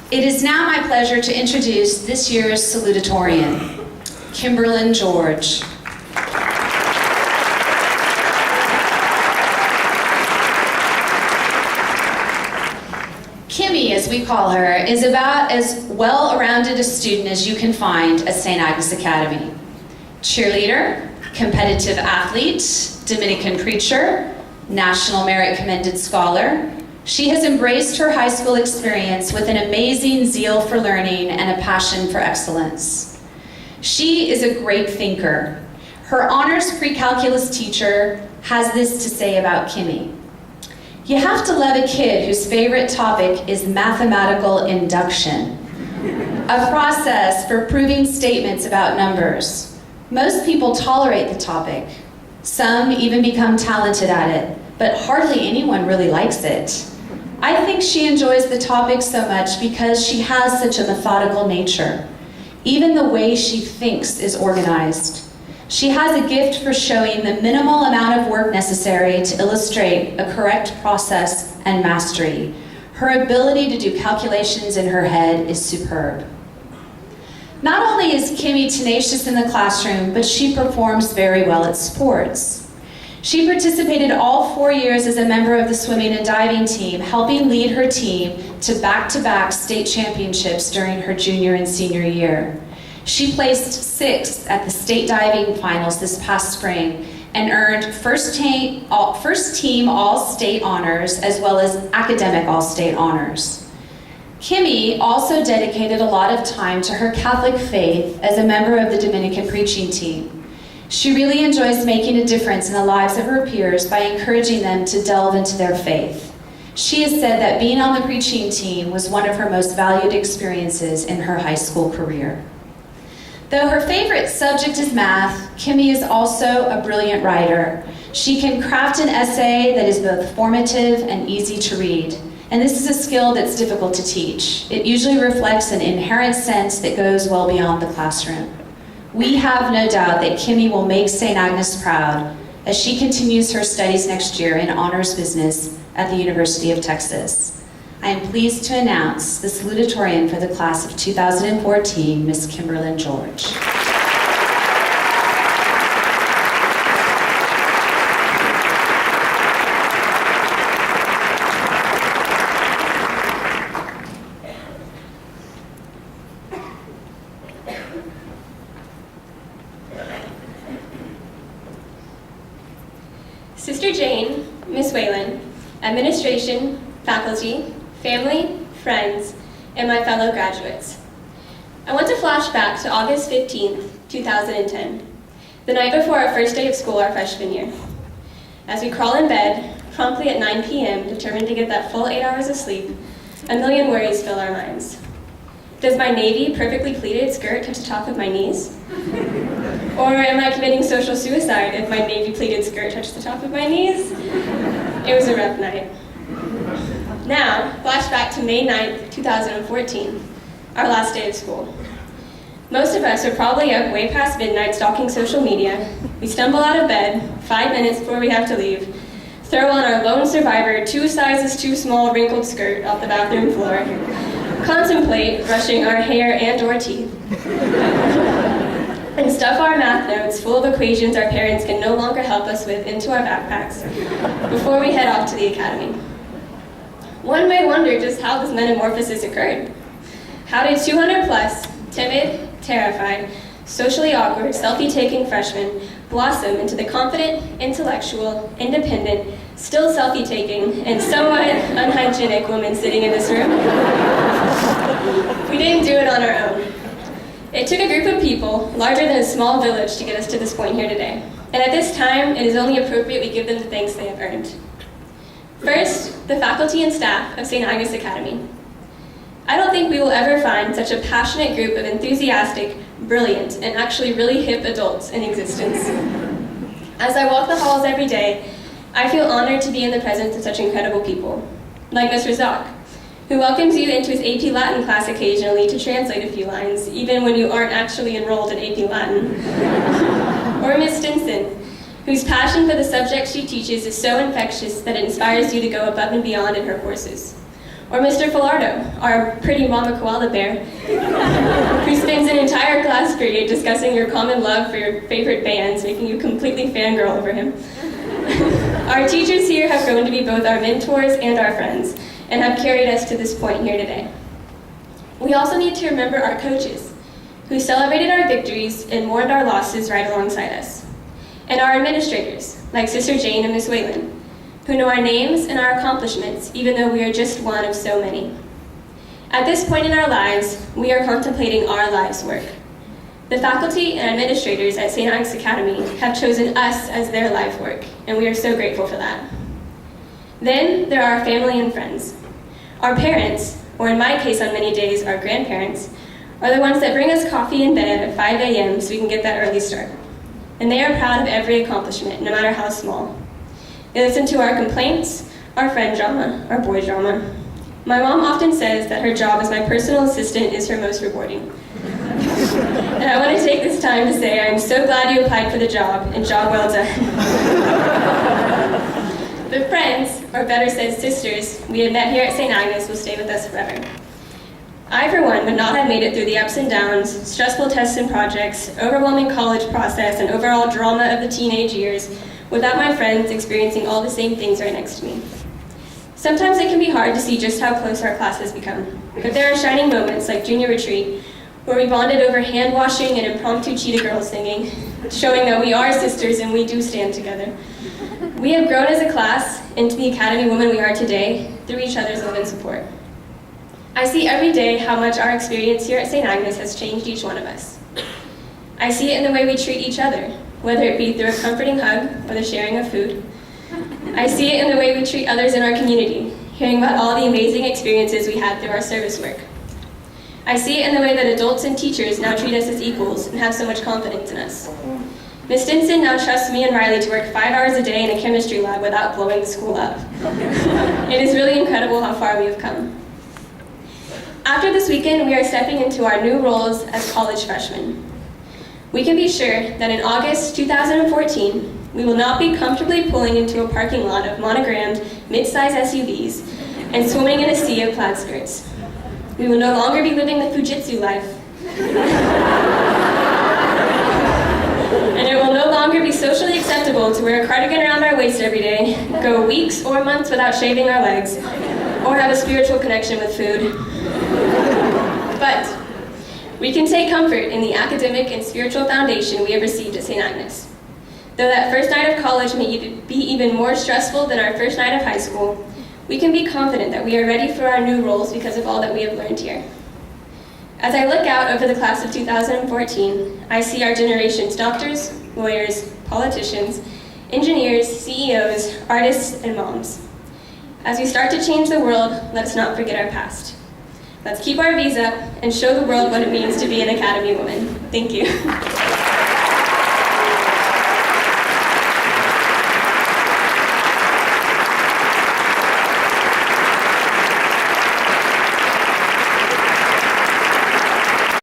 It is now my pleasure to introduce this year's Salutatorian, Kimberlyn George. Kimmy, as we call her, is about as well-rounded a student as you can find at St. Agnes Academy. Cheerleader, competitive athlete, Dominican preacher, National Merit Commended Scholar, she has embraced her high school experience with an amazing zeal for learning and a passion for excellence. She is a great thinker. Her honors pre-calculus teacher has this to say about Kimmy. You have to love a kid whose favorite topic is mathematical induction, a process for proving statements about numbers. Most people tolerate the topic. Some even become talented at it, but hardly anyone really likes it. I think she enjoys the topic so much because she has such a methodical nature. Even the way she thinks is organized. She has a gift for showing the minimal amount of work necessary to illustrate a correct process and mastery. Her ability to do calculations in her head is superb. Not only is Kimmy tenacious in the classroom, but she performs very well at sports. She participated all 4 years as a member of the swimming and diving team, helping lead her team to back-to-back state championships during her junior and senior year. She placed 6th at the state diving finals this past spring and earned first team all-state honors as well as academic all-state honors. Kimmy also dedicated a lot of time to her Catholic faith as a member of the Dominican preaching team. She really enjoys making a difference in the lives of her peers by encouraging them to delve into their faith. She has said that being on the preaching team was one of her most valued experiences in her high school career. Though her favorite subject is math, Kimmy is also a brilliant writer. She can craft an essay that is both formative and easy to read. And this is a skill that's difficult to teach. It usually reflects an inherent sense that goes well beyond the classroom. We have no doubt that Kimmy will make St. Agnes proud as she continues her studies next year in honors business at the University of Texas. I am pleased to announce the salutatorian for the class of 2014, Ms. Kimberlyn George. Sister Jane, Miss Whalen, administration, faculty, family, friends, and my fellow graduates. I want to flash back to August 15th, 2010, the night before our first day of school our freshman year. As we crawl in bed, promptly at 9 p.m., determined to get that full 8 hours of sleep, a million worries fill our minds. Does my navy, perfectly pleated skirt touch the top of my knees? Or am I committing social suicide if my navy pleated skirt touched the top of my knees? It was a rough night. Now, flash back to May 9th, 2014, our last day of school. Most of us are probably up way past midnight stalking social media. We stumble out of bed 5 minutes before we have to leave, throw on our lone survivor 2 sizes too small wrinkled skirt off the bathroom floor, contemplate brushing our hair and or teeth, and stuff our math notes full of equations our parents can no longer help us with into our backpacks before we head off to the academy. One may wonder just how this metamorphosis occurred. How did 200 plus, timid, terrified, socially awkward, selfie-taking freshmen blossom into the confident, intellectual, independent, still selfie-taking, and somewhat unhygienic woman sitting in this room? We didn't do it on our own. It took a group of people, larger than a small village, to get us to this point here today. And at this time, it is only appropriate we give them the thanks they have earned. First, the faculty and staff of St. Agnes Academy. I don't think we will ever find such a passionate group of enthusiastic, brilliant, and actually really hip adults in existence. As I walk the halls every day, I feel honored to be in the presence of such incredible people, like Mr. Zock, who welcomes you into his AP Latin class occasionally to translate a few lines, even when you aren't actually enrolled in AP Latin. Or Ms. Stinson, whose passion for the subject she teaches is so infectious that it inspires you to go above and beyond in her courses. Or Mr. Filardo, our pretty mama koala bear, who spends an entire class period discussing your common love for your favorite bands, making you completely fangirl over him. Our teachers here have grown to be both our mentors and our friends, and have carried us to this point here today. We also need to remember our coaches, who celebrated our victories and mourned our losses right alongside us. And our administrators, like Sister Jane and Miss Whalen, who know our names and our accomplishments, even though we are just one of so many. At this point in our lives, we are contemplating our life's work. The faculty and administrators at St. Agnes Academy have chosen us as their life work, and we are so grateful for that. Then there are our family and friends. Our parents, or in my case on many days, our grandparents, are the ones that bring us coffee in bed at 5 a.m. so we can get that early start. And they are proud of every accomplishment, no matter how small. They listen to our complaints, our friend drama, our boy drama. My mom often says that her job as my personal assistant is her most rewarding. And I want to take this time to say I'm so glad you applied for the job, and job well done. The friends, or better said sisters, we have met here at St. Agnes will stay with us forever. I, for one, would not have made it through the ups and downs, stressful tests and projects, overwhelming college process, and overall drama of the teenage years without my friends experiencing all the same things right next to me. Sometimes it can be hard to see just how close our class has become, but there are shining moments like junior retreat, where we bonded over hand washing and impromptu Cheetah Girls singing, showing that we are sisters and we do stand together. We have grown as a class into the Academy women we are today through each other's love and support. I see every day how much our experience here at St. Agnes has changed each one of us. I see it in the way we treat each other, whether it be through a comforting hug or the sharing of food. I see it in the way we treat others in our community, hearing about all the amazing experiences we had through our service work. I see it in the way that adults and teachers now treat us as equals and have so much confidence in us. Ms. Stinson now trusts me and Riley to work 5 hours a day in a chemistry lab without blowing the school up. It is really incredible how far we have come. After this weekend, we are stepping into our new roles as college freshmen. We can be sure that in August 2014, we will not be comfortably pulling into a parking lot of monogrammed mid-size SUVs and swimming in a sea of plaid skirts. We will no longer be living the Fujitsu life. And it will no longer be socially acceptable to wear a cardigan around our waist every day, go weeks or months without shaving our legs, or have a spiritual connection with food. But we can take comfort in the academic and spiritual foundation we have received at St. Agnes. Though that first night of college may be even more stressful than our first night of high school, we can be confident that we are ready for our new roles because of all that we have learned here. As I look out over the class of 2014, I see our generation's doctors, lawyers, politicians, engineers, CEOs, artists, and moms. As we start to change the world, let us not forget our past. Let's keep our V's up and show the world what it means to be an Academy woman. Thank you.